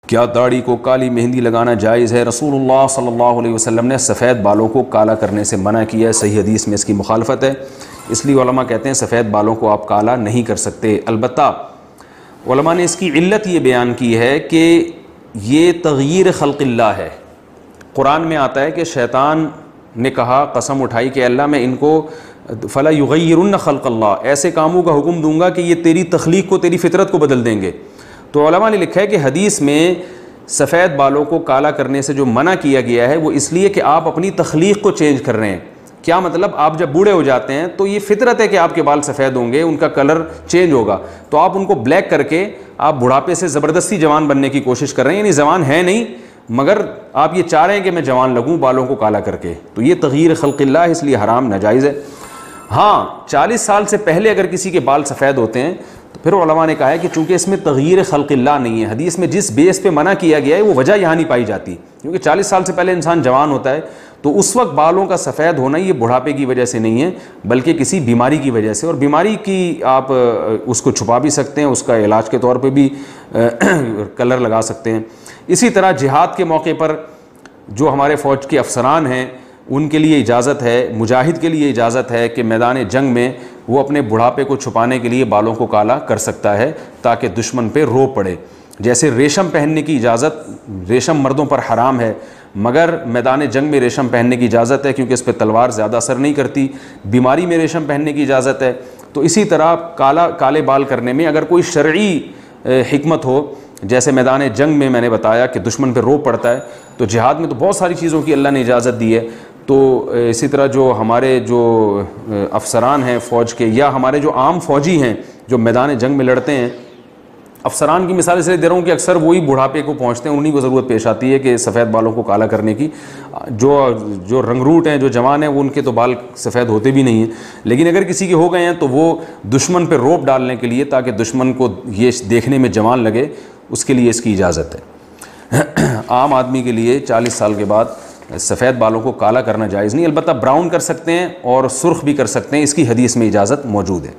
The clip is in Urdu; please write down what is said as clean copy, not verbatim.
کیا داڑھی کو کالی مہندی لگانا جائز ہے؟ رسول اللہ صلی اللہ علیہ وسلم نے سفید بالوں کو کالا کرنے سے منع کیا ہے، صحیح حدیث میں اس کی مخالفت ہے، اس لیے علماء کہتے ہیں سفید بالوں کو آپ کالا نہیں کر سکتے۔ البتہ علماء نے اس کی علت یہ بیان کی ہے کہ یہ تغییر خلق اللہ ہے۔ قرآن میں آتا ہے کہ شیطان نے کہا، قسم اٹھائی کہ اللہ میں ان کو فلا یغیرن خلق اللہ، ایسے کاموں کا حکم دوں گا کہ یہ تیری تخلیق کو، تیری فطرت کو بدل دیں گے۔ تو علماء نے لکھا ہے کہ حدیث میں سفید بالوں کو کالا کرنے سے جو منع کیا گیا ہے وہ اس لیے کہ آپ اپنی تخلیق کو چینج کر رہے ہیں۔ کیا مطلب؟ آپ جب بوڑھے ہو جاتے ہیں تو یہ فطرت ہے کہ آپ کے بال سفید ہوں گے، ان کا کلر چینج ہوگا، تو آپ ان کو بلیک کر کے آپ بڑھاپے سے زبردستی جوان بننے کی کوشش کر رہے ہیں، یعنی جوان ہے نہیں مگر آپ یہ چاہ رہے ہیں کہ میں جوان لگوں بالوں کو کالا کر کے، تو یہ تغییر خلق اللہ ہے، اس لیے حرام ناجائز ہے۔ ہاں 40 سال سے پہلے اگر کسی کے بال سفید ہوتے ہیں تو پھر علماء نے کہا ہے کہ چونکہ اس میں تغییر خلق اللہ نہیں ہے، حدیث میں جس بیس پہ منع کیا گیا ہے وہ وجہ یہاں نہیں پائی جاتی، کیونکہ 40 سال سے پہلے انسان جوان ہوتا ہے تو اس وقت بالوں کا سفید ہونا یہ بڑھاپے کی وجہ سے نہیں ہے بلکہ کسی بیماری کی وجہ سے، اور بیماری کی آپ اس کو چھپا بھی سکتے ہیں، اس کا علاج کے طور پہ بھی کلر لگا سکتے ہیں۔ اسی طرح جہاد کے موقع پر جو ہمارے فوج کے افسران ہیں ان کے لیے اجازت ہے، مجاہد کے لیے اجازت ہے کہ میدان جنگ میں وہ اپنے بڑھاپے کو چھپانے کے لیے بالوں کو کالا کر سکتا ہے تاکہ دشمن پہ رو پڑے۔ جیسے ریشم پہننے کی اجازت، ریشم مردوں پر حرام ہے مگر میدان جنگ میں ریشم پہننے کی اجازت ہے کیونکہ اس پہ تلوار زیادہ اثر نہیں کرتی، بیماری میں ریشم پہننے کی اجازت ہے۔ تو اسی طرح کالے بال کرنے میں اگر کوئی شرعی حکمت ہو، جیسے میدان جنگ میں نے بتایا کہ دشمن پہ رو پڑتا ہے، تو جہاد میں تو بہت ساری چیزوں کی اللہ نے اجازت دی ہے، تو اسی طرح جو ہمارے جو افسران ہیں فوج کے یا ہمارے جو عام فوجی ہیں جو میدان جنگ میں لڑتے ہیں، افسران کی مثال اس لیے دے رہا ہوں کہ اکثر وہی بڑھاپے کو پہنچتے ہیں، انہیں کو ضرورت پیش آتی ہے کہ سفید بالوں کو کالا کرنے کی۔ جو رنگروٹ ہیں، جو جوان ہیں، وہ ان کے تو بال سفید ہوتے بھی نہیں ہیں، لیکن اگر کسی کے ہو گئے ہیں تو وہ دشمن پہ روپ ڈالنے کے لیے تاکہ دشمن کو یہ دیکھنے میں جوان لگے، اس کے لیے اس کی اجازت ہے۔ عام آدمی کے لیے 40 سال کے بعد سفید بالوں کو کالا کرنا جائز نہیں، البتہ براؤن کر سکتے ہیں اور سرخ بھی کر سکتے ہیں، اس کی حدیث میں اجازت موجود ہے۔